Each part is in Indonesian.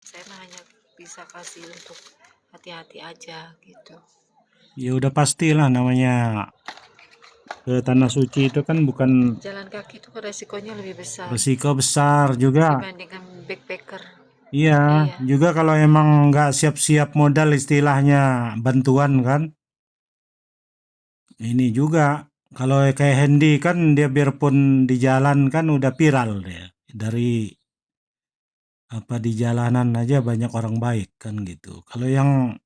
Saya hanya bisa kasih untuk hati-hati aja gitu. Ya udah pastilah namanya ke tanah suci itu kan bukan Jalan kaki itu kan resikonya lebih besar resiko besar juga. dibandingkan backpacker. Iya, Iya, juga kalau emang nggak siap-siap modal istilahnya bantuan kan. Ini juga kalau kayak Hendy kan dia biarpun di jalan kan udah viral dia. Dari apa di jalanan aja banyak orang baik kan gitu. Kalau yang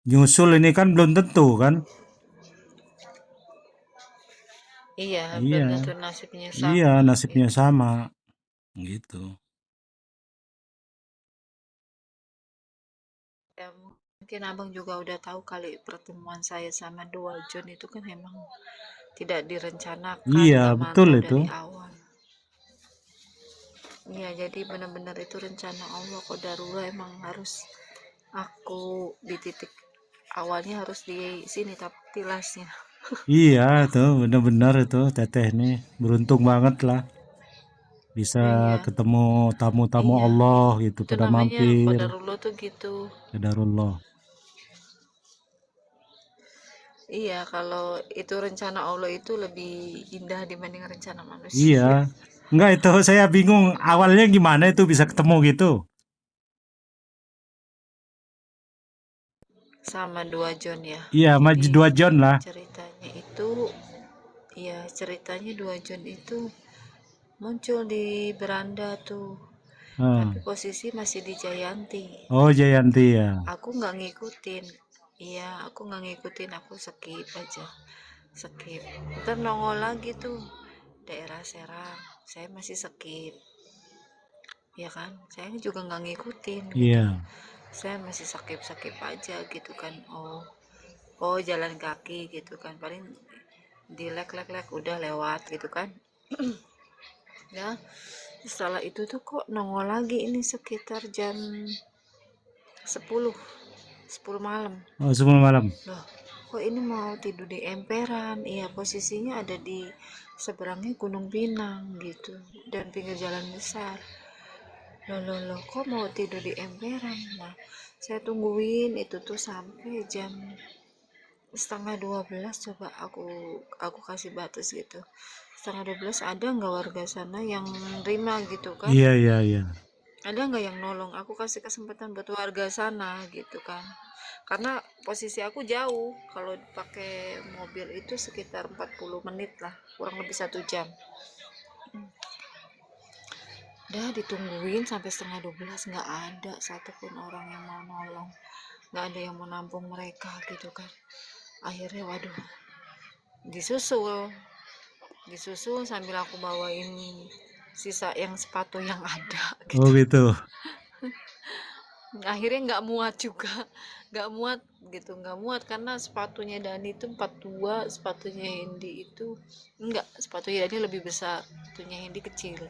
nyusul ini kan belum tentu kan. iya, belum Iya, tentu nasibnya iya sama nasibnya gitu. sama gitu. Ya, mungkin abang juga udah tahu kali pertemuan saya sama dua John itu kan memang tidak direncanakan, Iya, nggak betul mantau itu. dari awal. Iya, jadi benar-benar itu rencana Allah. Qadarullah emang harus aku di titik awalnya harus di sini tapi tilasnya. Iya, tuh benar-benar itu Teteh nih beruntung banget lah bisa Iya, ketemu tamu-tamu iya. Allah gitu Itu pada namanya mampir. qadarullah tuh gitu. Qadarullah. Iya, kalau itu rencana Allah itu lebih indah dibanding rencana Iya. manusia. Enggak itu saya bingung awalnya gimana itu bisa ketemu gitu. Sama dua John ya. Iya, maju Jadi dua John lah. ceritanya itu, ya ceritanya dua John itu muncul di beranda tuh. Tapi Hmm. posisi masih di Jayanti. Oh, Jayanti ya. Aku nggak ngikutin. Iya, aku nggak ngikutin. Aku skip aja. Skip. Ntar nongol lagi tuh daerah Serang. Saya masih skip. Ya kan? Saya juga nggak ngikutin gitu. Iya. Saya masih skip-skip aja gitu kan. Oh, jalan kaki gitu kan. Paling dilek-lek-lek udah lewat gitu kan. Ya, setelah itu tuh kok nongol lagi ini sekitar jam 10 10 malam. Oh, sebelum malam. Loh, kok ini mau tidur di emperan? Iya, posisinya ada di seberangnya Gunung Pinang gitu dan pinggir jalan besar. Loh, kok mau tidur di emperan? Nah, saya tungguin itu tuh sampai jam setengah 12. Coba aku kasih batas gitu. Setengah 12 ada nggak warga sana yang nerima gitu kan? Iya, iya, iya. Ada nggak yang nolong? Aku kasih kesempatan buat warga sana gitu kan. Karena posisi aku jauh, kalau pakai mobil itu sekitar 40 menit lah, kurang lebih 1 jam. Udah ditungguin sampai setengah 12, nggak ada satupun orang yang mau nolong, nggak ada yang mau nampung mereka gitu kan. Akhirnya waduh, disusul disusul sambil aku bawain sisa yang sepatu yang ada Oh, gitu. gitu. Akhirnya nggak muat juga, nggak muat gitu, nggak muat karena sepatunya Dani itu 42, sepatunya Hendy itu enggak, sepatunya Dani lebih besar, sepatunya Hendy kecil.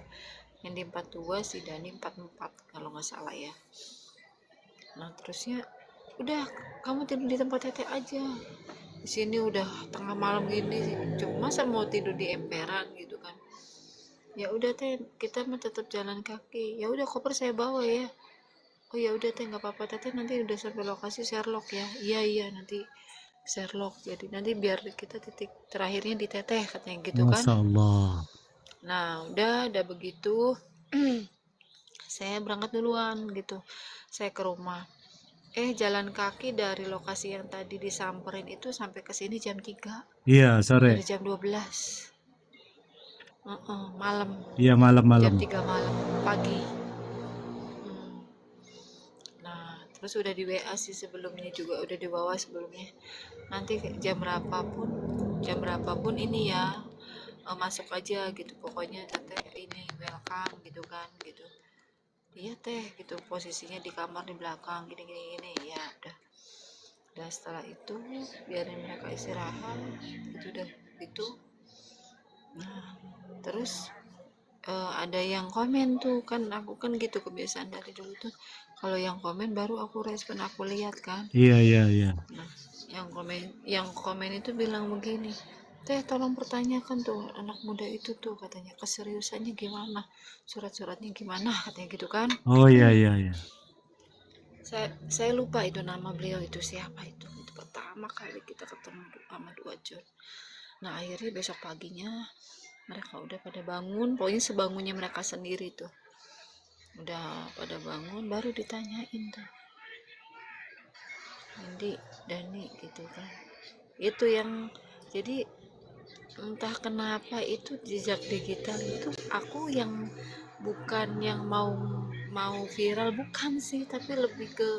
Hendy 42, si Dani 44 kalau nggak salah ya. Nah terusnya udah, kamu tidur di tempat Tete aja, di sini udah tengah malam gini, cuma masa mau tidur di emperan gitu kan. Ya udah teh, kita mah tetap jalan kaki. Ya udah, koper saya bawa ya. Oh ya udah teh, nggak apa-apa teh, nanti udah sampai lokasi Sherlock ya. Iya nanti Sherlock, jadi nanti biar kita titik terakhirnya di Teteh katanya gitu kan. Masya Allah. Nah udah begitu. Saya berangkat duluan gitu, saya ke rumah. Jalan kaki dari lokasi yang tadi disamperin itu sampai ke sini jam 3, Iya, sore. dari jam 12. Malam, Iya, jam malam-malam. 3 malam pagi. Hmm. Nah, terus udah di WA sih sebelumnya, juga udah dibawa sebelumnya. Nanti jam berapapun ini ya, masuk aja gitu. Pokoknya teteh ini welcome gitu kan gitu. Iya teh gitu, posisinya di kamar di belakang gini ya udah. Dan setelah itu biarin mereka istirahat, itu udah gitu. Nah, terus ada yang komen tuh kan, aku kan gitu kebiasaan dari dulu tuh, kalau yang komen baru aku respon, aku lihat kan. Iya, iya, iya. Nah, yang komen itu bilang begini, teh tolong pertanyakan tuh anak muda itu tuh, katanya keseriusannya gimana, surat-suratnya gimana, katanya gitu kan. Oh, iya, iya, iya. Saya lupa itu nama beliau itu siapa itu pertama kali kita ketemu sama Dua John. Nah akhirnya besok paginya mereka udah pada bangun, pokoknya sebangunnya mereka sendiri tuh udah pada bangun, baru ditanyain tuh Indi, Dani gitu kan. Itu yang jadi entah kenapa itu jejak digital itu aku yang bukan yang mau viral, bukan sih, tapi lebih ke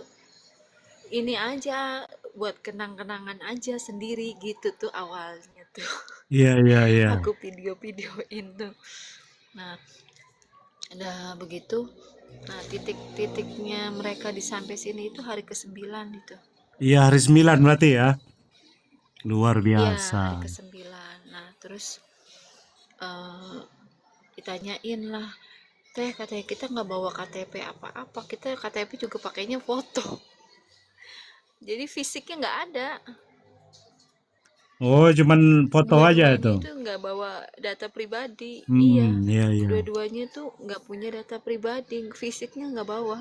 ini aja buat kenang-kenangan aja sendiri gitu tuh awalnya tuh. Iya, iya, iya. Aku video-videoin tuh. Nah udah begitu, nah titik-titiknya mereka di sampai sini itu hari ke-9 itu. Iya, hari 9 berarti ya. Luar Iya biasa. hari ke-9. Nah terus ditanyain lah, teh katanya kita nggak bawa KTP apa-apa, kita KTP juga pakainya foto, jadi fisiknya nggak ada. Oh, cuman foto aja Dua-duanya itu. itu nggak bawa data pribadi. Iya, Iya, iya. dua-duanya tuh nggak punya data pribadi, fisiknya nggak bawa,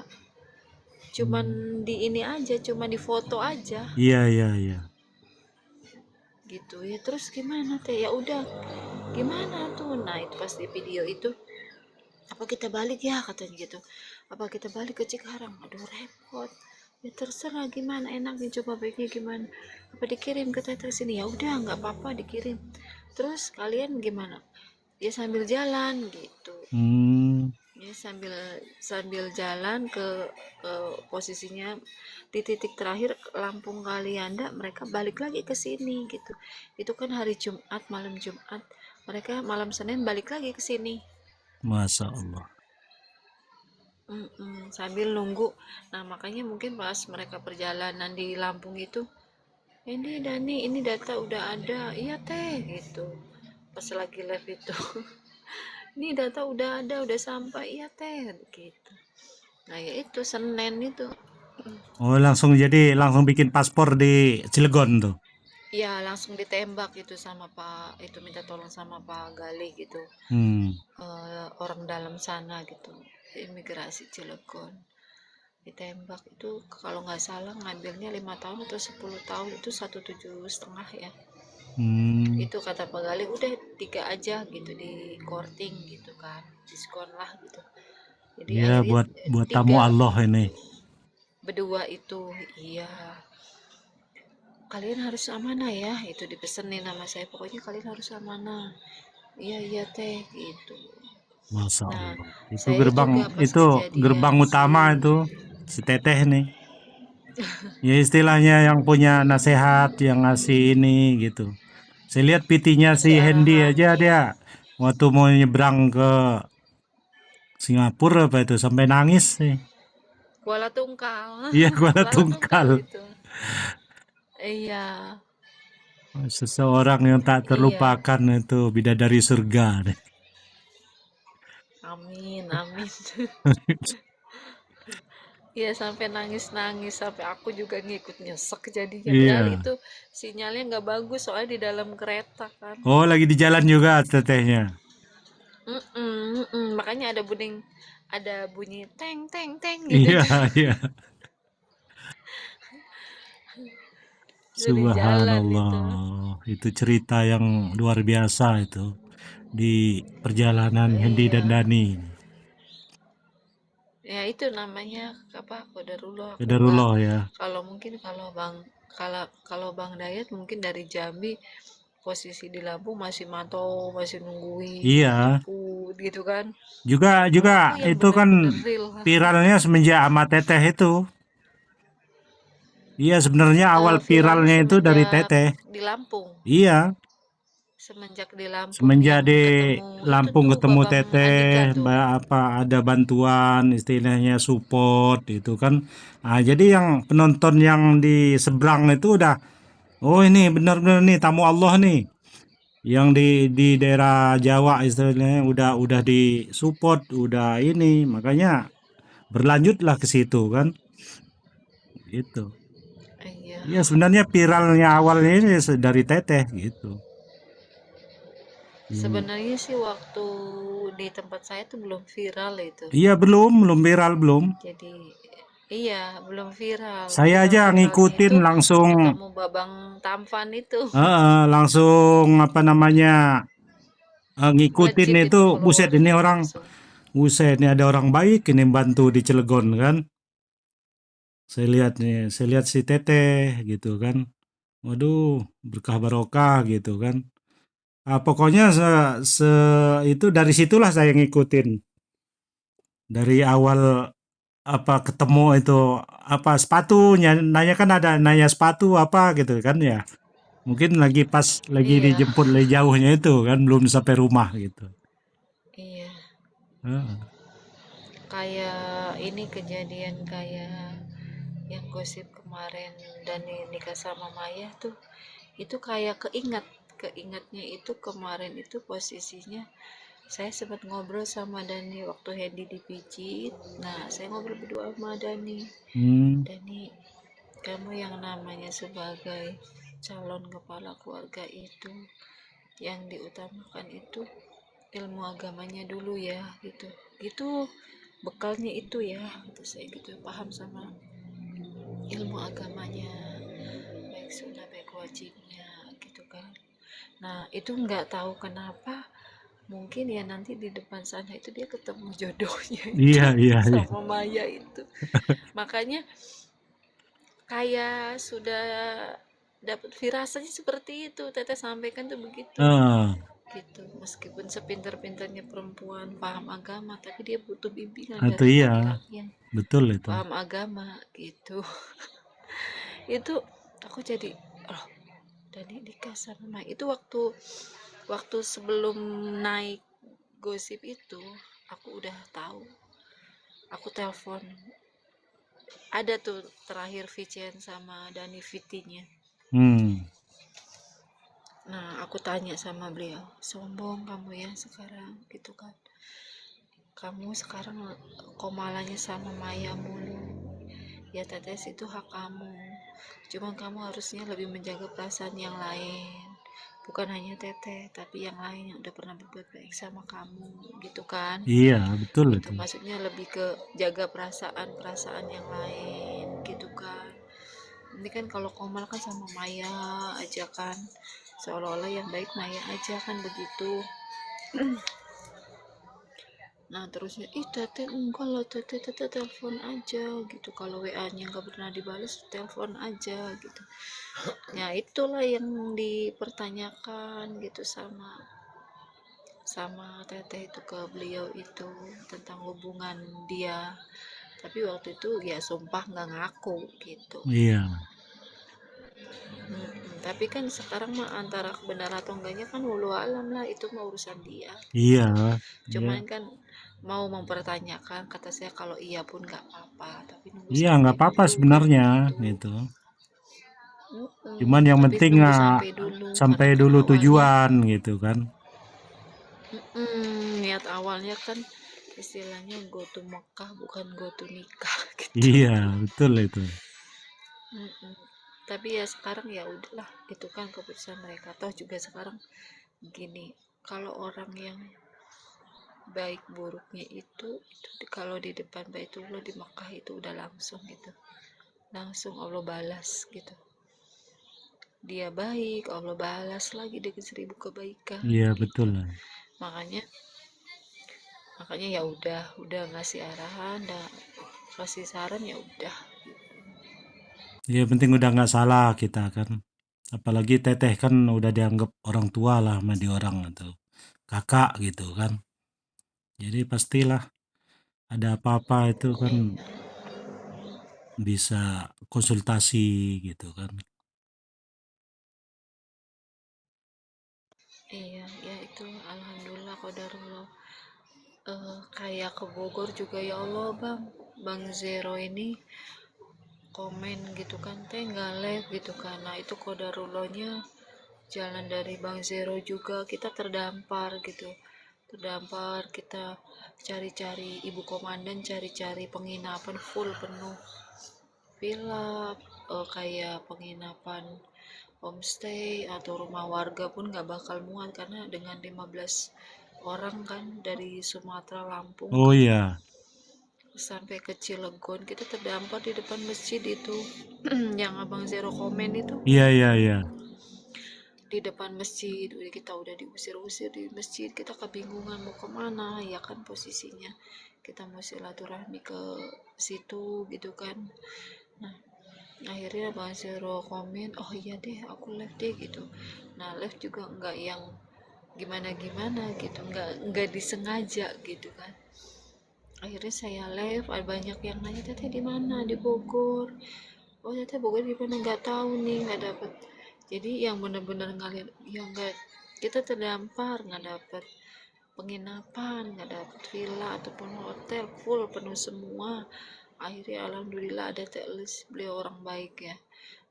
cuman Hmm. di ini aja, cuman di foto aja Iya, iya, iya. gitu ya. Terus gimana teh, ya udah gimana tuh, nah itu pas di video itu, apa kita balik ya katanya gitu, apa kita balik ke Cikarang, aduh repot, ya terserah gimana enaknya, coba baiknya gimana, apa dikirim ke teteh sini, ya udah nggak apa-apa dikirim, terus kalian gimana, ya sambil jalan gitu, Hmm, ya sambil sambil jalan ke posisinya di titik terakhir Lampung Kalianda, mereka balik lagi ke sini gitu. Itu kan hari Jumat, malam Jumat, mereka malam Senin balik lagi ke sini. Masya Allah. Sambil nunggu. Nah makanya mungkin pas mereka perjalanan di Lampung itu, ini Dani, ini data udah ada, iya teh gitu, pas lagi live itu. Ini data udah ada, udah sampai, iya teh gitu. Nah ya itu Senin itu. Oh, langsung bikin paspor di Cilegon tuh. Ya langsung ditembak itu sama Pak, itu minta tolong sama Pak Gali gitu. Hmm. Orang dalam sana gitu, imigrasi Cilegon, ditembak itu kalau nggak salah ngambilnya 5 tahun atau 10 tahun, itu 1,7 setengah ya. Hmm. Itu kata Pak Gali udah 3 aja gitu di korting gitu kan, diskon lah gitu, jadi Ya, akhirnya buat tamu 3 Allah ini. berdua itu. Iya, kalian harus amanah ya, itu dipesenin nama saya, pokoknya kalian harus amanah, iya iya teh gitu. Masya Nah Allah. saya juga pas Itu gerbang kejadian si, utama itu si Teteh nih. Ya istilahnya yang punya nasihat, yang ngasih ini gitu. Saya lihat PT-nya si ngasih Hendy arahan, aja dia iya. waktu mau nyebrang ke Singapura apa itu sampai nangis nih. Kuala Tungkal. Iya, Kuala Kuala Tungkal Tungkal. itu. Iya, Seseorang yang tak iya. terlupakan itu bidadari surga deh. Amin, amin. Iya sampai nangis-nangis, sampai aku juga ngikut nyesek jadinya. Padahal Iya. itu sinyalnya nggak bagus soalnya di dalam kereta kan. Oh, lagi di jalan juga tetehnya. Makanya ada bunyi teng teng teng gitu Iya, tuh. iya. Itu di jalan itu. Subhanallah. Itu cerita yang luar biasa itu di perjalanan Hendy dan Iya. Dani. Ya itu namanya apa, qadarullah. Aku nggak, Qadarullah ya. kalau mungkin kalau Bang Dayat mungkin dari Jambi, posisi di Lampung masih mantau, masih nungguin Iya. jemput gitu kan. Juga Kalau juga aku yang itu kan bener-bener real. viralnya semenjak sama Teteh itu. Iya, sebenarnya awal Viralnya viralnya itu dari semenjak Teteh. di Lampung, Iya, semenjak di Lampung semenjak yang di ketemu itu Lampung tuh ketemu Babang Teteh, Andika tuh. ada bantuan istilahnya support itu kan. Ah, jadi yang penonton yang di seberang itu udah, oh ini benar-benar nih tamu Allah nih. Yang di daerah Jawa istilahnya udah di support, udah ini, makanya berlanjutlah ke situ kan. Gitu. Iya, Iya, sebenarnya viralnya awalnya ini dari Teteh gitu. Hmm. sebenarnya sih waktu di tempat saya tuh belum viral itu. Iya, belum viral belum. Jadi Iya, belum viral. Saya aja Viral-viralnya ngikutin itu langsung, ketemu Babang Tampan itu. langsung apa namanya, ngikutin Melejit itu, itu buset ini followersnya orang, langsung. buset ini ada orang baik ini bantu di Cilegon kan. Saya lihat nih, saya lihat si Teteh gitu kan. Waduh, berkah barokah gitu kan. Pokoknya itu dari situlah saya ngikutin. Dari awal apa ketemu itu apa sepatu, nanya kan ada nanya sepatu apa gitu kan ya. Mungkin lagi Iya, dijemput dari jauhnya itu kan belum sampai rumah gitu. iya. Heeh. Kayak ini kejadian kayak yang gosip kemarin Dani nikah sama Maya tuh. Itu kayak keingatnya itu kemarin itu posisinya saya sempat ngobrol sama Dani waktu Hendy dipijit. Nah, saya ngobrol berdua sama Dani. Hmm, Dani, kamu yang namanya sebagai calon kepala keluarga itu yang diutamakan itu ilmu agamanya dulu ya, gitu gitu bekalnya itu ya, gitu. Saya gitu paham sama ilmu agamanya, baik sunnah baik wajibnya, gitu kan. Nah, itu nggak tahu kenapa, mungkin ya nanti di depan sana itu dia ketemu jodohnya iya itu iya iya. sama Maya itu. Makanya kayak sudah dapat firasatnya seperti itu, Teteh sampaikan tuh begitu. Heeh. Gitu, meskipun sepintar-pintarnya perempuan paham agama, tapi dia butuh bimbingan Itu dari iya, laki-laki yang betul itu. paham agama, gitu. Itu aku jadi, oh, Dani nikah sama Mike itu waktu waktu sebelum naik gosip itu, aku udah tahu. Aku telepon, ada tuh terakhir VCN sama Dani Fitinya. Hmm. Nah, aku tanya sama beliau, sombong kamu ya sekarang, gitu kan. Kamu sekarang komalanya sama Maya mulu. Ya Tetes, itu hak kamu. Cuman kamu harusnya lebih menjaga perasaan yang lain. Bukan hanya Teteh, tapi yang lain yang udah pernah berbuat baik sama kamu, gitu kan. Iya, betul Gitu, itu. maksudnya lebih ke jaga perasaan-perasaan yang lain, gitu kan. Ini kan kalau Komal kan sama Maya aja kan. Seolah-olah yang baik Maya aja kan begitu. Nah terusnya, ih Teteh enggak lah Teteh telepon aja gitu. Kalau WA-nya nggak pernah dibalas, telepon aja gitu. Ya itulah yang dipertanyakan gitu sama sama Teteh itu ke beliau itu tentang hubungan dia. Tapi waktu itu ya sumpah nggak ngaku gitu. Iya. Tapi kan sekarang mah antara benar atau enggaknya kan walau alam lah, itu mah urusan dia Iya. gitu. Iya. Cuman kan mau mempertanyakan, kata saya kalau iya pun nggak apa-apa, tapi nunggu Iya, sampai nggak apa-apa dulu kan sebenarnya begitu. gitu. Cuman yang Tapi penting nunggu nggak sampai dulu sampai karena kan dulu awalnya tujuan gitu kan. niat awalnya kan istilahnya go to Mekah bukan go to nikah gitu. Iya, betul itu. Mm-mm. Tapi ya sekarang ya udahlah, itu kan keputusan mereka. Toh juga sekarang gini, kalau orang yang baik buruknya itu kalau di depan Baitullah di Mekah itu udah langsung gitu, langsung Allah balas gitu. Dia baik, Allah balas lagi dengan 1000 kebaikan Iya, betul gitu. lah. Makanya makanya ya udah ngasih arahan, udah kasih saran, ya udah. Iya, penting udah nggak salah kita kan. Apalagi Teteh kan udah dianggap orang tua lah sama di orang atau kakak gitu kan. Jadi pastilah ada apa-apa itu kan Iya, bisa konsultasi gitu kan. iya, ya itu alhamdulillah qadarullah. Kayak ke Bogor juga ya Allah bang, Bang Zero ini komen gitu kan, teh nggak live gitu kan. Nah itu kodarullahnya jalan dari Bang Zero juga kita terdampar gitu, terdampar. Kita cari-cari ibu komandan, cari-cari penginapan full penuh villa, kayak penginapan homestay atau rumah warga pun nggak bakal muat karena dengan 15 orang kan dari Sumatera Lampung Oh kan, iya, sampai ke Cilegon kita terdampar di depan masjid itu. Yang abang Zero komen itu Iya, iya, iya. di depan masjid, kita udah diusir-usir di masjid, kita kebingungan mau kemana ya kan, posisinya kita mau silaturahmi ke situ gitu kan. Nah akhirnya abang Zero komen, oh iya deh aku live deh gitu. Nah live juga enggak yang gimana-gimana gitu, enggak disengaja gitu kan. Akhirnya saya live, ada banyak yang nanya, teteh di mana, di Bogor. Oh teteh Bogor di mana, nggak tahu nih, nggak dapet. Jadi yang benar-benar ngalir yang nggak, kita terdampar, nggak dapet penginapan, nggak dapet villa ataupun hotel, full penuh semua. Akhirnya alhamdulillah ada Telis, beliau orang baik ya,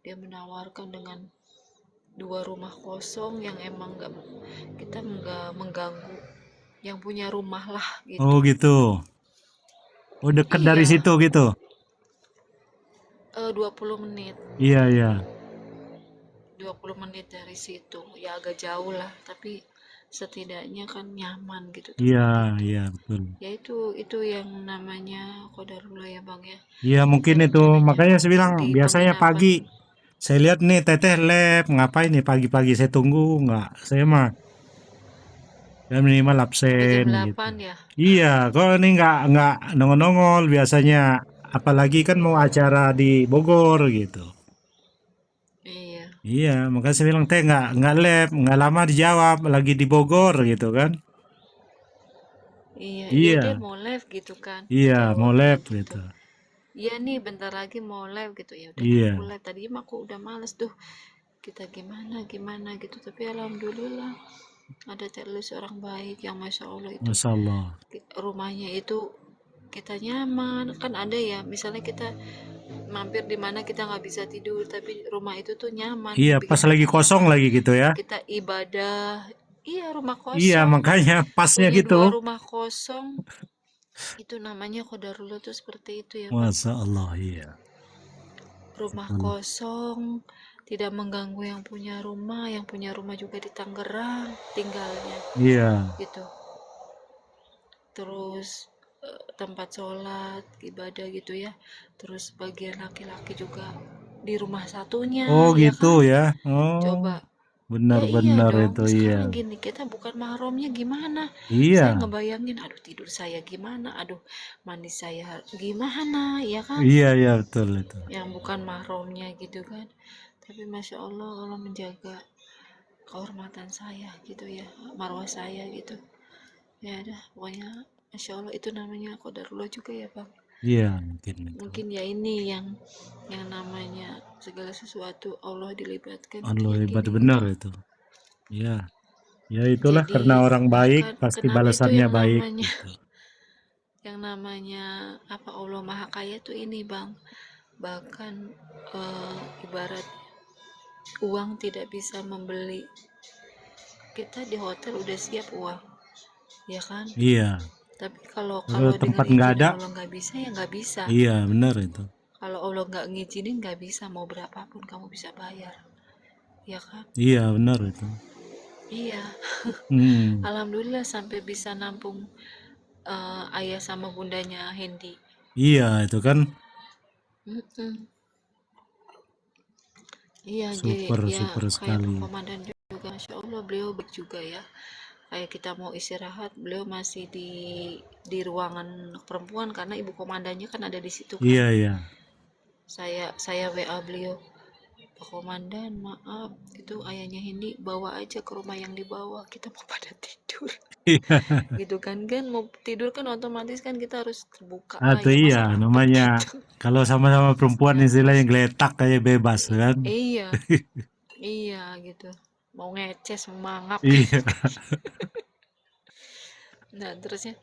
dia menawarkan dengan 2 rumah kosong yang emang nggak, kita nggak mengganggu yang punya rumah lah Oh gitu. gitu. Oh dekat dari Iya, situ gitu. 20 menit. Iya, iya. 20 menit dari situ. Ya agak jauh lah, tapi setidaknya kan nyaman gitu Iya, tempat itu. iya betul. Ya itu yang namanya qadarullah ya Bang ya. Iya Kita mungkin itu rencananya makanya mau saya bilang di biasanya penginapan pagi saya lihat nih teteh lab ngapain nih pagi-pagi saya tunggu nggak saya mah ya minimal sampai jam absen gitu. 8 ya. Iya, kok ini nggak nongol-nongol biasanya apalagi kan mau acara di Bogor gitu. Iya. Iya, makanya saya bilang teh nggak lab nggak lama dijawab lagi di Bogor gitu kan. Iya, iya dia Iya, mau live gitu kan. iya mau Jawabnya lab gitu. gitu. Iya nih bentar lagi mau live gitu. Ya udah dah aku Iya, live. Tadi mah aku udah males tuh. Kita gimana gimana gitu, tapi alhamdulillah ada terus orang baik yang masya Allah itu Masya Allah. rumahnya itu kita nyaman kan. Ada ya misalnya kita mampir di mana kita nggak bisa tidur, tapi rumah itu tuh nyaman, Iya, pas bikin lagi kita kosong nyaman lagi gitu ya. kita ibadah. Iya rumah Iya, kosong, makanya pasnya punya gitu. 2 rumah kosong, itu namanya qadarullah tuh seperti itu ya Bang. Masya Allah, iya. Rumah Betul. kosong, tidak mengganggu yang punya rumah juga di Tangerang tinggalnya Iya, gitu. Terus tempat sholat ibadah gitu ya, terus bagian laki-laki juga di rumah satunya oh ya gitu kan. ya. Oh, Coba, ya iya benar-benar dong, itu iya. sekarang gini kita bukan mahramnya gimana, saya Iya, ngebayangin aduh tidur saya gimana, aduh mandi saya gimana ya kan, iya, iya betul itu. yang bukan mahramnya gitu kan. Tapi masya Allah Allah menjaga kehormatan saya gitu ya, marwah saya gitu. Ya udah pokoknya masya Allah itu namanya qadarullah juga ya Bang. Iya, mungkin itu. Mungkin ya ini yang namanya segala sesuatu Allah dilibatkan itu Allah ya hebat gini benar Bang. itu. Ya, ya itulah karena Jadi orang baik bahkan pasti kenapa itu balasannya yang baik namanya gitu. apa Allah Maha Kaya tuh ini Bang. Bahkan ibarat uang tidak bisa membeli, kita di hotel udah siap uang ya kan. Iya, Tapi kalau kalau kalau dengan tempat nggak izin ada, Allah nggak bisa ya nggak bisa. iya benar itu. Kalau Allah nggak ngizinin nggak bisa, mau berapapun kamu bisa bayar ya kan. Iya, benar itu. Iya. Hmm, Alhamdulillah sampai bisa nampung ayah sama bundanya Hendy. iya itu kan Mm-mm. Iya, jadi super ya super kayak Pak sekali. Komandan juga, Masya Allah beliau baik juga ya. Kayak kita mau istirahat, beliau masih di ruangan perempuan karena ibu komandannya kan ada di situ kan. Iya, iya. Saya WA beliau, Pak Komandan maaf itu ayahnya Hendy bawa aja ke rumah yang di bawah, kita mau pada tidur. Gitu kan mau tidur kan otomatis kan kita harus terbuka lah Atau ya, iya masa rapet namanya gitu. kalau sama-sama perempuan Nah istilahnya terus geletak kayak bebas kan. iya, iya gitu, mau ngeces mau mangap Iya, gitu. Nah terusnya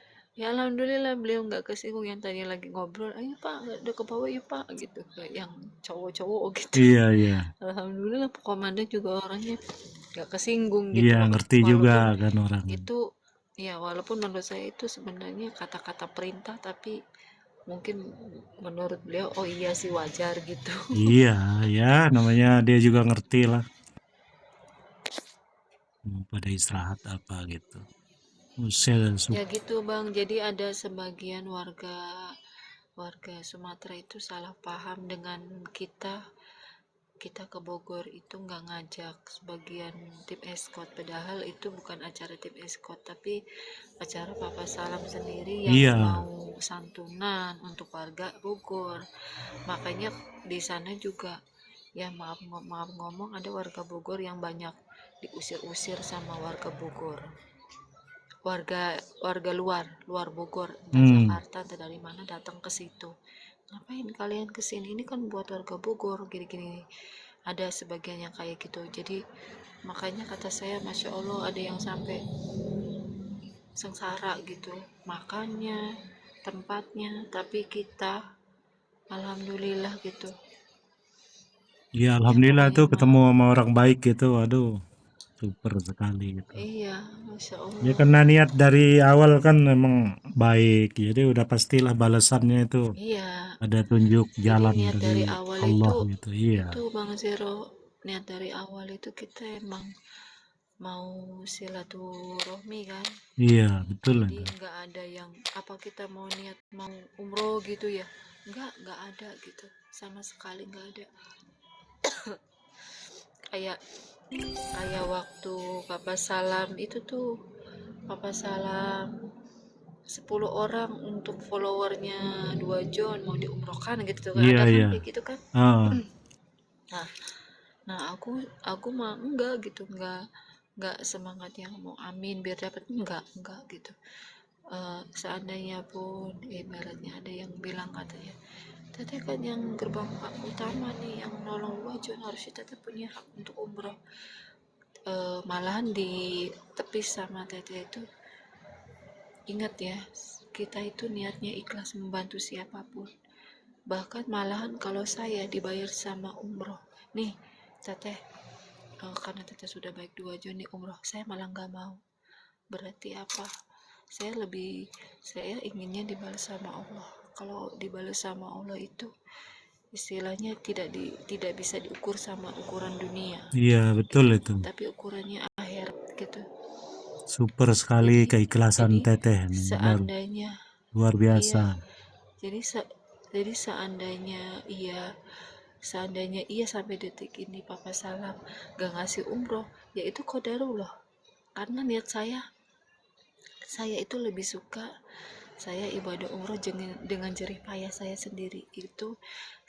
ya alhamdulillah beliau nggak kesinggung, yang tadi lagi ngobrol ayo pak udah ke bawah yuk pak gitu, kayak yang cowok-cowok gitu. iya, iya. Alhamdulillah komandan juga orangnya nggak kesinggung gitu, Iya, ngerti juga walaupun kan orang. itu ya walaupun menurut saya itu sebenarnya kata-kata perintah, tapi mungkin menurut beliau oh iya sih wajar gitu. Iya, ya namanya dia juga ngerti lah. Pada istirahat apa gitu. Saya Ya gitu bang, jadi ada sebagian warga warga Sumatera itu salah paham dengan kita ke Bogor itu nggak ngajak sebagian tim eskort, padahal itu bukan acara tim eskort tapi acara Papa Salam sendiri yang Iya, mau santunan untuk warga Bogor. Makanya di sana juga ya maaf ngomong ada warga Bogor yang banyak diusir-usir sama warga Bogor, warga luar Bogor, entah Jakarta entah dari mana datang ke situ. Ngapain kalian kesini, ini kan buat warga Bogor gini-gini. Ada sebagian yang kayak gitu. Jadi makanya kata saya Masya Allah ada yang sampai sengsara gitu, makannya, tempatnya, tapi kita alhamdulillah gitu ya ya, alhamdulillah pokoknya tuh mah ketemu sama orang baik gitu, aduh super sekali gitu. iya Masya Ya Allah. karena niat dari awal kan memang baik, jadi udah pastilah balasannya itu Iya, ada tunjuk jadi jalan niat dari dari awal Allah itu gitu. Iya, Bang Zero, niat dari awal itu kita emang mau silaturahmi kan. iya betul Jadi itu. nggak ada yang apa kita mau niat mau umroh gitu ya, nggak ada gitu, sama sekali nggak ada. kayak kayak waktu Papa Salam itu tuh, Papa Salam 10 orang untuk followernya 2 John mau diumrohkan gitu kan, Iya ada kan iya. kayak gitu kan. Ah, nah nah aku mah enggak gitu, enggak semangat yang mau amin biar dapat, enggak gitu. Seandainya pun ibaratnya ada yang bilang katanya teteh kan yang gerbang utama nih yang nolong wajun, harusnya teteh punya hak untuk umroh. Malahan di tepis sama teteh itu, ingat ya, kita itu niatnya ikhlas membantu siapapun, bahkan malahan kalau saya dibayar sama umroh nih teteh, karena teteh sudah baik 2 Juni umroh, saya malah nggak mau. Berarti apa? Saya inginnya dibalas sama Allah. Kalau dibalas sama Allah itu istilahnya tidak bisa diukur sama ukuran dunia, iya betul itu. tapi ukurannya akhirat gitu. Super sekali Jadi keikhlasan jadi Teteh nih, benar seandainya luar biasa. iya, jadi jadi seandainya sampai detik ini Papa Salam gak ngasih umroh, ya itu qadarullah. Karena niat saya itu lebih suka saya ibadah umroh dengan jerih payah saya sendiri, itu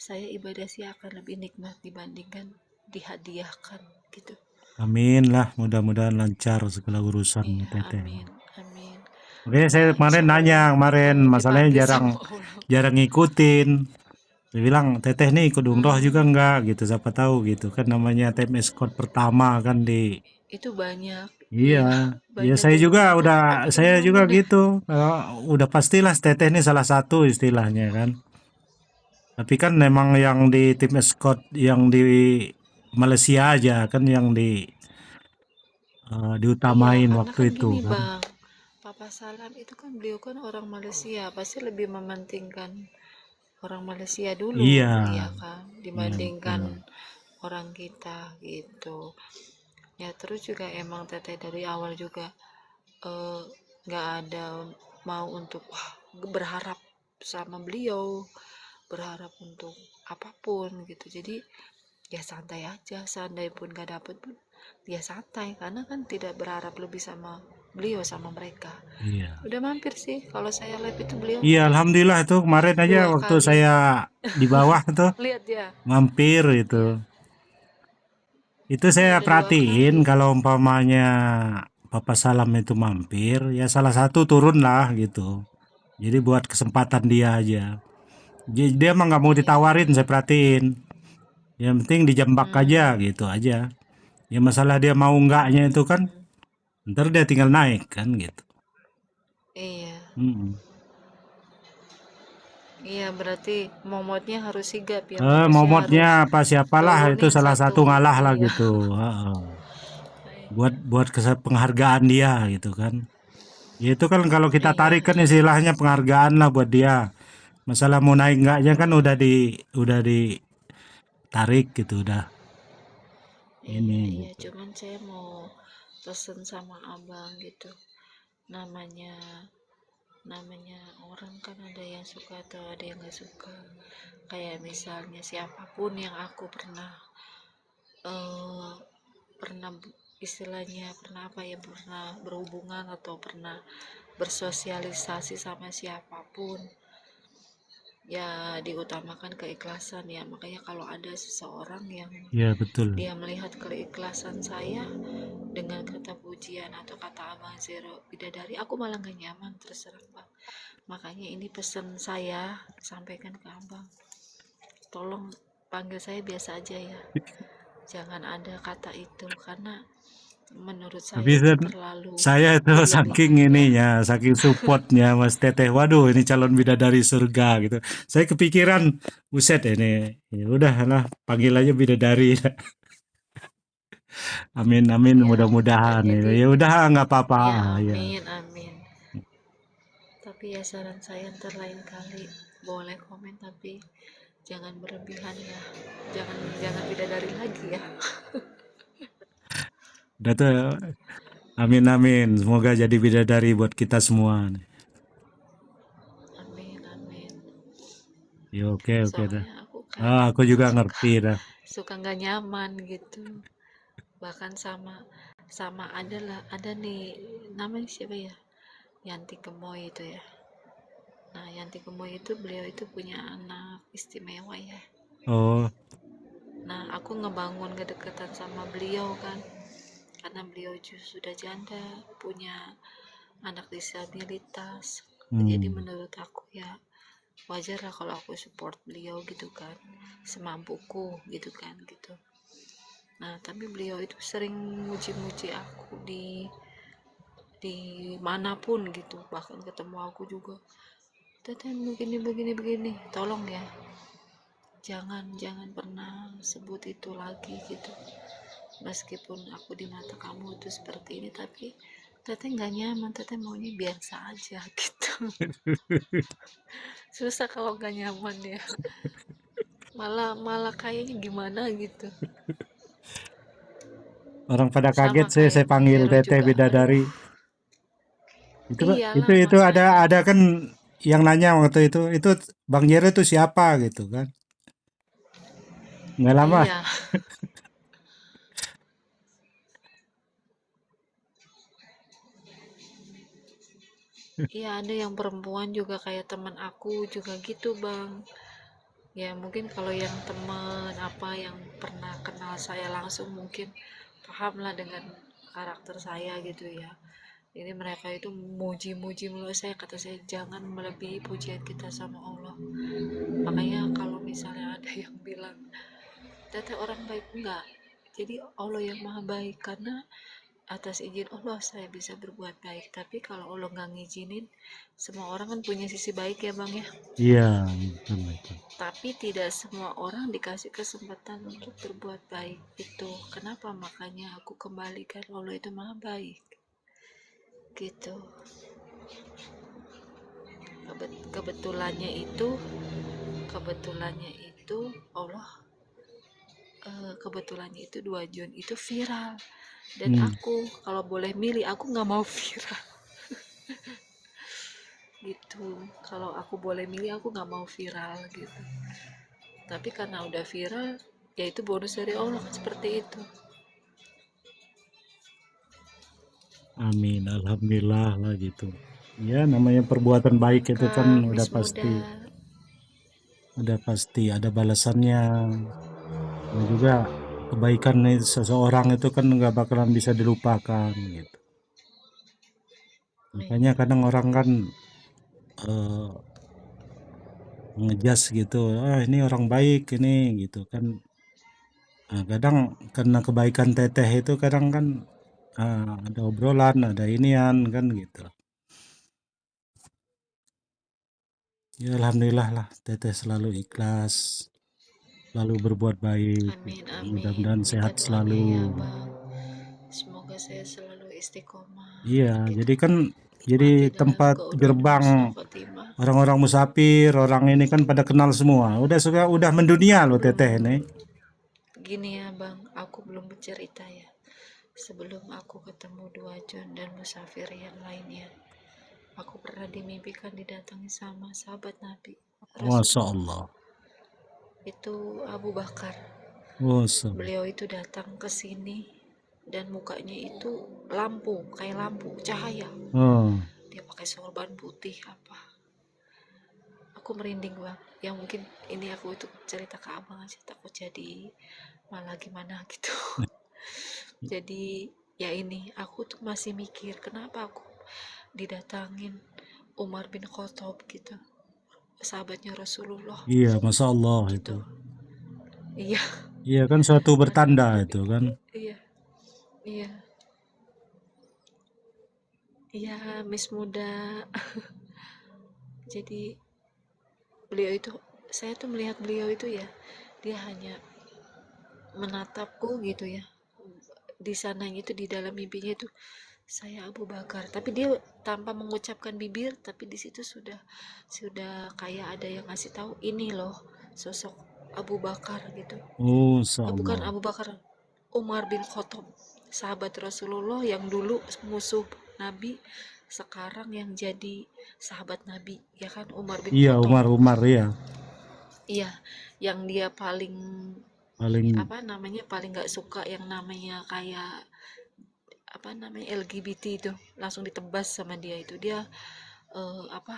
saya ibadah sih akan lebih nikmat dibandingkan dihadiahkan gitu. Amin lah, mudah-mudahan lancar segala urusan Iya, Teteh. amin amin. Oke, saya Ya kemarin insya nanya, Allah kemarin kalau masalahnya dipanggil jarang sama Allah. jarang ngikutin. Saya bilang, Teteh nih ikut umroh juga hmm, enggak gitu, siapa tahu gitu kan namanya tim escort pertama kan di. itu banyak, Iya, iya ya banyak yang tapi saya umroh juga mudah. gitu. Kalau udah pastilah Teteh ini salah satu istilahnya kan. Tapi kan memang yang di tim escort yang di Malaysia aja kan yang Iya, diutamain karena waktu kan itu gini kan. Bang, Papa Salam itu kan beliau kan orang Malaysia, pasti lebih mementingkan orang Malaysia dulu, Iya, iya kan, iya dibandingkan betul. orang kita gitu. Ya terus juga emang teteh dari awal juga eh, nggak ada mau untuk wah, berharap sama beliau, berharap untuk apapun gitu. Jadi ya santai aja, seandainya pun gak dapet pun ya santai, karena kan tidak berharap lebih sama beliau sama mereka. Iya. Udah mampir sih kalau saya live itu beliau Iya, alhamdulillah itu kemarin aja dua waktu kali saya di bawah tuh lihat ya. mampir itu. Iya, Itu iya saya ada dua perhatiin kali kalau umpamanya Papa Salam itu mampir, ya salah satu turun lah gitu. Jadi buat kesempatan dia aja. Dia emang nggak mau iya. ditawarin, saya perhatiin. Yang penting dijambak aja hmm, gitu aja. Ya masalah dia mau enggaknya itu kan, hmm, ntar dia tinggal naik kan gitu. iya. Mm. Iya, berarti momotnya harus sigap ya, manusia Momotnya harus apa siapalah itu turunin salah satu. satu ngalah lah Iya. gitu. Heeh. Buat buat penghargaan dia gitu kan. Ya itu kan kalau kita Iya, tarik kan istilahnya penghargaan lah buat dia. Masalah mau naik enggaknya kan udah ditarik gitu udah iya, ini iya. gitu. Cuman saya mau pesen sama abang gitu. Namanya namanya orang kan ada yang suka atau ada yang nggak suka. Kayak misalnya siapapun yang aku pernah eh, pernah istilahnya pernah apa ya, pernah berhubungan atau pernah bersosialisasi sama siapapun, ya diutamakan keikhlasan ya. Makanya kalau ada seseorang yang Iya betul. dia melihat keikhlasan saya dengan kata pujian atau kata abang Zero bidadari, aku malah gak nyaman, terserah bang. Makanya ini pesan saya sampaikan ke abang, tolong panggil saya biasa aja ya, jangan ada kata itu, karena menurut Tapi saya itu terlalu saya itu saking berlebihan ya. ininya, saking supportnya Mas Teteh. Waduh, ini calon bidadari surga gitu. Saya kepikiran, buset ini. Ya udah lah, panggil aja bidadari. Amin amin Ya enggak, mudah-mudahan ya. jadi Ya udah nggak apa-apa ya ya. amin amin. Tapi ya saran saya, ntar lain kali boleh komen tapi jangan berlebihan ya, jangan jangan bidadari lagi ya. Udah tuh, amin amin. Semoga jadi bidadari buat kita semua. Amin amin. Ya oke oke dah. Soalnya aku kan Ah, aku juga suka ngerti dah. suka nggak nyaman gitu, bahkan sama sama ada nih, namanya siapa ya, Yanti Kemoy itu ya. Nah Yanti Kemoy itu, beliau itu punya anak istimewa ya. Oh, Nah aku ngebangun kedekatan sama beliau kan, karena beliau sudah janda, punya anak disabilitas. Jadi hmm. menurut aku ya wajar lah kalau aku support beliau gitu kan, semampuku gitu kan gitu. Nah tapi beliau itu sering muji-muji aku di manapun gitu, bahkan ketemu aku juga, Teten begini begini begini, tolong ya jangan jangan pernah sebut itu lagi gitu. Meskipun aku di mata kamu itu seperti ini, tapi Teteh nggak nyaman, Teteh maunya biasa aja gitu. Susah kalau nggak nyaman ya, malah malah kayaknya gimana gitu. Orang pada Sama kaget saya kayak Bang panggil Jero Teteh juga, aduh bidadari. iyalah Itu makanya. ada kan yang nanya waktu itu Bang Jero itu siapa gitu kan. Nggak lama. Iya, iya ada yang perempuan juga kayak teman aku juga gitu bang. Ya mungkin kalau yang teman apa yang pernah kenal saya langsung mungkin paham lah dengan karakter saya gitu ya. Ini mereka itu muji-muji menurut saya, kata saya jangan melebihi pujian kita sama Allah. Makanya kalau misalnya ada yang bilang Teteh orang baik, enggak, jadi Allah yang maha baik, karena atas izin Allah saya bisa berbuat baik. Tapi kalau Allah nggak ngizinin, semua orang kan punya sisi baik ya bang ya, Iya, betul betul. tapi tidak semua orang dikasih kesempatan untuk berbuat baik itu. Kenapa? Makanya aku kembalikan Allah itu maha baik gitu. Kebetulannya itu Allah, kebetulannya itu 2 Jun itu viral, dan Hmm. aku kalau boleh milih aku nggak mau viral gitu. Kalau aku boleh milih aku nggak mau viral gitu, tapi karena udah viral ya itu bonus dari Allah kan, seperti itu. Amin, alhamdulillah lah gitu. Ya namanya perbuatan baik itu kan Welcome Miss Muda. udah pasti ada balasannya. Dan juga kebaikan seseorang itu kan nggak bakalan bisa dilupakan gitu. Makanya Iya, kadang orang kan eh, ngejas gitu, ah ini orang baik ini gitu kan. Nah, kadang karena kebaikan teteh itu kadang kan ada obrolan, ada inian kan gitu. Ya alhamdulillah lah teteh selalu ikhlas, selalu berbuat baik amin gitu. amin, Mudah-mudahan minta sehat doanya selalu. ya bang, semoga saya selalu istiqomah Iya, gitu, jadi kan jadi mati dalam tempat keadaan gerbang husnul khotimah. orang-orang musafir, orang ini kan pada kenal semua. Udah mendunia Aku loh belum, teteh ini. gini ya bang, aku belum bercerita ya, sebelum aku ketemu 2 John dan musafir yang lainnya, Aku pernah dimimpikan didatangi sama sahabat Nabi Masya Rasulullah, Allah. itu Abu Bakar. Masya Allah. Beliau itu datang ke sini dan mukanya itu lampu, kayak lampu cahaya. Oh, Dia pakai sorban putih apa. Aku merinding bang. Ya mungkin ini aku itu cerita ke abang aja, takut jadi malah gimana gitu. Jadi ya ini aku tuh masih mikir kenapa aku didatangin Umar bin Khattab gitu, sahabatnya Rasulullah iya, Masya Allah itu. gitu. Iya, Iya kan suatu kadang bertanda aku itu kan. iya, iya, iya, Miss Muda. Jadi beliau itu, saya tuh melihat beliau itu ya, dia hanya menatapku gitu ya. Di sananya itu, di dalam mimpinya itu saya Abu Bakar, tapi dia tanpa mengucapkan bibir, tapi di situ sudah kayak ada yang ngasih tahu ini loh sosok Abu Bakar gitu. Oh, Masya Bukan Allah. Abu Bakar, Umar bin Khattab, sahabat Rasulullah yang dulu musuh Nabi, sekarang yang jadi sahabat Nabi, ya kan, Umar bin Iya, Khattab. Umar ya. Iya, yang dia paling Paling, apa namanya, paling nggak suka yang namanya kayak apa namanya LGBT itu, langsung ditebas sama dia itu. Dia apa,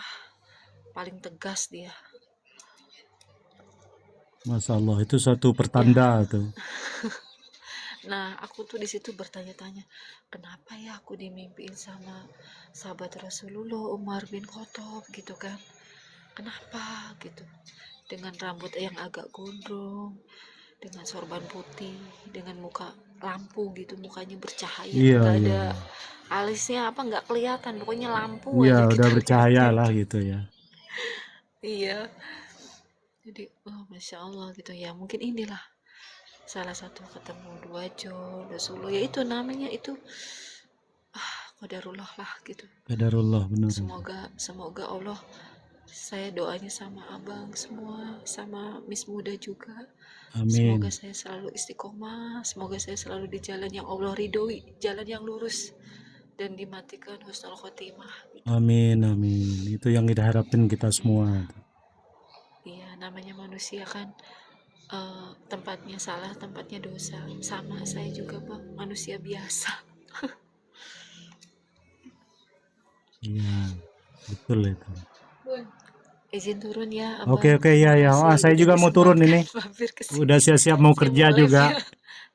paling tegas dia. Masya Allah itu suatu Ya, pertanda tuh. nah aku tuh di situ bertanya-tanya, kenapa ya aku dimimpiin sama sahabat Rasulullah Umar bin Khattab gitu kan? Kenapa gitu? Dengan rambut yang agak gondrong, dengan sorban putih, dengan muka lampu gitu, mukanya bercahaya, Iya, nggak iya, ada iya. alisnya apa, nggak kelihatan, pokoknya lampu Iya, aja udah kita bercahaya lihatnya. lah gitu ya. Iya, jadi oh masya Allah gitu ya, mungkin inilah salah satu ketemu dua Jol Rasulullah, ya itu namanya itu qadarullah lah gitu. Qadarullah benar. Semoga semoga Allah, saya doanya sama abang semua, sama Miss Muda juga, semoga Amin. saya selalu istiqomah, semoga saya selalu di jalan yang Allah ridhoi, jalan yang lurus, dan dimatikan husnul khotimah gitu. Amin, amin. Itu yang kita harapin kita semua. Iya, namanya manusia kan, tempatnya salah, tempatnya dosa. Sama saya juga bang, manusia biasa. Iya, betul itu. Izin turun ya Oke, abang, oke, ya, ya. makasih Wah, saya udah juga mau turun disempatkan ini. mampir ke Udah sini. siap-siap mau Saya kerja mau live juga. ya,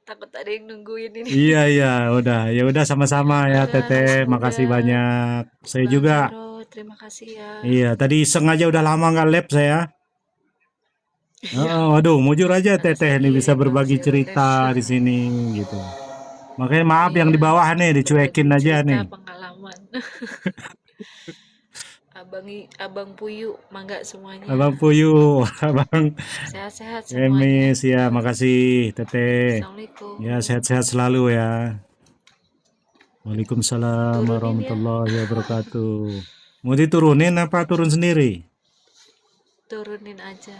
takut ada yang nungguin ini. Iya, iya, udah. Ya udah sama-sama ya, Udah Teteh. Miss Muda, Makasih banyak. Saya Bang juga. Vero, terima kasih ya. Iya, tadi iseng aja udah lama nggak lab saya. Iya, Oh, waduh, mujur aja karena Teteh saya nih bisa kirim bang, berbagi zero cerita left. di sini gitu. Makanya maaf yang di Iya, bawah nih berbagi dicuekin aja cerita nih. pengalaman. Abang Puyu, mangga semuanya. Abang Puyu, Abang Sehat-sehat semuanya. Emis, ya makasih Teteh. Ya Assalamualaikum. sehat-sehat selalu ya. Waalaikumsalam Turunin ya, warahmatullahi wabarakatuh. Mau diturunin apa turun sendiri? turunin aja.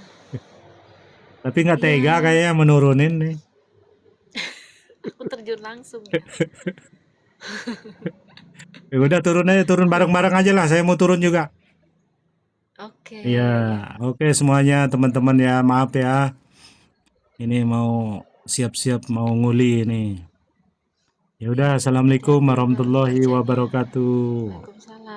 Tapi nggak tega Ya, kayaknya menurunin nih. aku terjun langsung ya. Ya udah turun aja, turun bareng-bareng aja lah. Saya mau turun juga. Oke, Iya, ya. oke semuanya teman-teman ya, maaf ya. Ini mau siap-siap mau nguli ini. Ya udah, Iya, assalamualaikum hati-hati ya bang, warahmatullahi bacanya. wabarakatuh. Waalaikumsalam.